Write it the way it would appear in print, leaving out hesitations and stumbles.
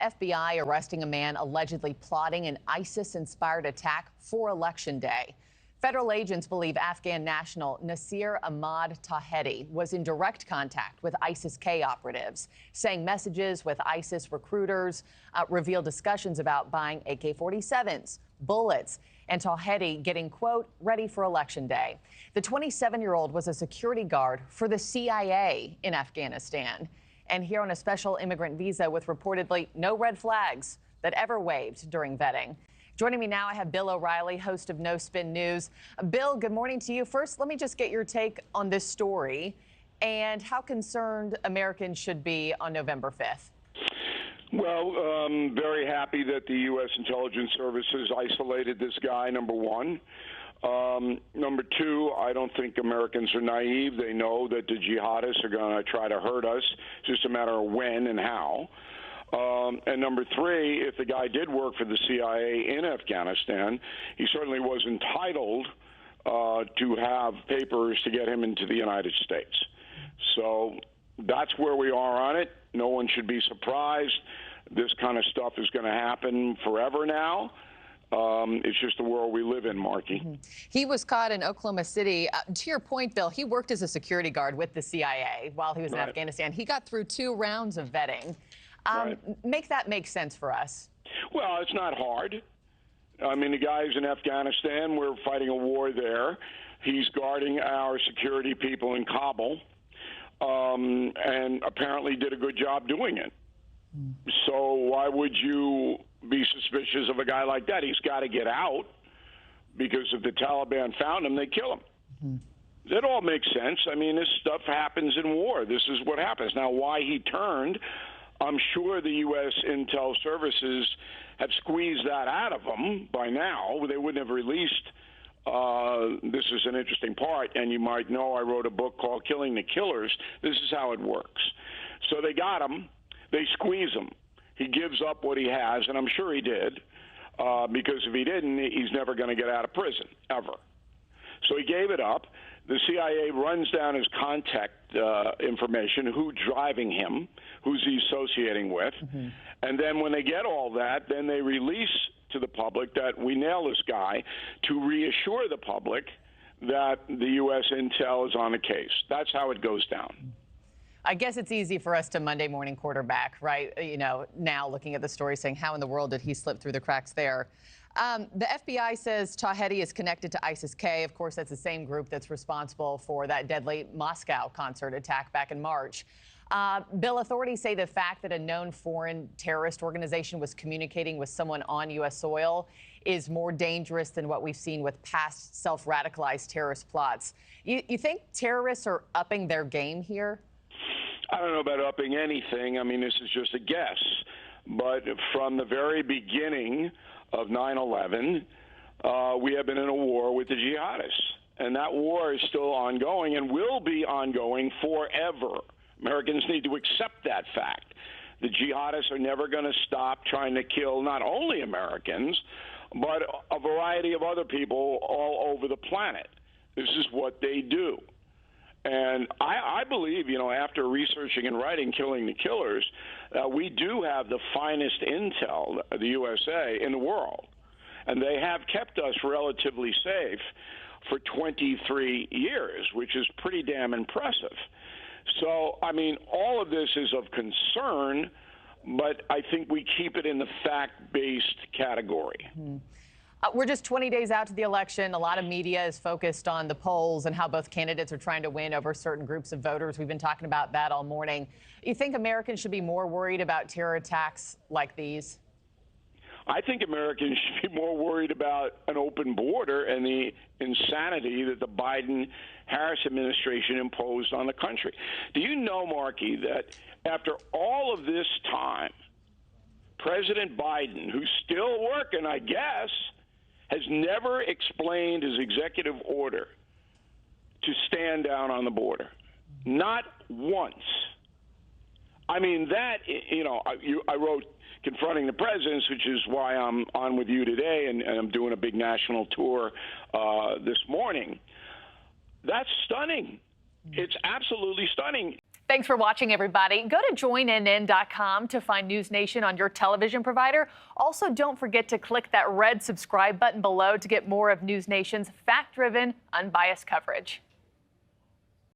FBI arresting a man allegedly plotting an ISIS-inspired attack for Election Day. Federal agents believe Afghan national Nasir Ahmad Tawhedi was in direct contact with ISIS-K operatives, saying messages with ISIS recruiters revealed discussions about buying AK-47s, bullets, and Tawhedi getting, quote, ready for Election Day. The 27-year-old was a security guard for the CIA in Afghanistan, and here on a special immigrant visa with reportedly no red flags that ever waved during vetting. Joining me now, I have Bill O'Reilly, host of No Spin News. Bill, good morning to you. First, let me just get your take on this story and how concerned Americans should be on November 5th. Well, very happy that the U.S. intelligence services isolated this guy, number one. Number two, I don't think Americans are naive. They know that the jihadists are going to try to hurt us. It's just a matter of when and how. And number three, if the guy did work for the CIA in Afghanistan, he certainly was entitled to have papers to get him into the United States. So that's where we are on it. No one should be surprised. This kind of stuff is going to happen forever now. It's just the world we live in, Markie. Mm-hmm. He was caught in Oklahoma City. To your point, Bill, he worked as a security guard with the CIA while he was in Afghanistan. He got through 2 rounds of vetting. Make that make sense for us. Well, it's not hard. I mean, the guy's in Afghanistan. We're fighting a war there. He's guarding our security people in Kabul, and apparently did a good job doing it. So why would you be suspicious of a guy like that? He's got to get out, because if the Taliban found him, they'd kill him. That all makes sense. I mean, this stuff happens in war. This is what happens. Now, why he turned, I'm sure the U.S. intel services have squeezed that out of him by now. They wouldn't have released. This is an interesting part, and you might know I wrote a book called Killing the Killers. This is how it works. So they got him. They squeeze him. He gives up what he has, and I'm sure he did, because if he didn't, he's never going to get out of prison, ever. So he gave it up. The CIA runs down his contact information, who's driving him, who's he associating with. And then when they get all that, then they release to the public that we nail this guy, to reassure the public that the U.S. intel is on the case. That's how it goes down. I guess it's easy for us to Monday morning quarterback, right? You know, now looking at the story saying, how in the world did he slip through the cracks there? The FBI says Tawhedi is connected to ISIS-K. Of course, that's the same group that's responsible for that deadly Moscow concert attack back in March. Bill, authorities say the fact that a known foreign terrorist organization was communicating with someone on U.S. soil is more dangerous than what we've seen with past self-radicalized terrorist plots. You think terrorists are upping their game here? I don't know about upping anything. I mean, this is just a guess. But from the very beginning of 9/11, we have been in a war with the jihadists. And that war is still ongoing and will be ongoing forever. Americans need to accept that fact. The jihadists are never going to stop trying to kill not only Americans, but a variety of other people all over the planet. This is what they do. And I believe, you know, after researching and writing Killing the Killers, we do have the finest intel, the USA, in the world. And they have kept us relatively safe for 23 years, which is pretty damn impressive. So, I mean, all of this is of concern, but I think we keep it in the fact-based category. We're just 20 days out to the election. A lot of media is focused on the polls and how both candidates are trying to win over certain groups of voters. We've been talking about that all morning. You think Americans should be more worried about terror attacks like these? I think Americans should be more worried about an open border and the insanity that the Biden-Harris administration imposed on the country. Do you know, Markie, that after all of this time, President Biden, who's still working, I guess, has never explained his executive order to stand down on the border? Not once. I mean, that, you know, I wrote Confronting the Presidents, which is why I'm on with you today, and I'm doing a big national tour this morning. That's stunning. It's absolutely stunning. Thanks for watching, everybody. Go to joinnn.com to find NewsNation on your television provider. Also, don't forget to click that red subscribe button below to get more of NewsNation's fact-driven, unbiased coverage.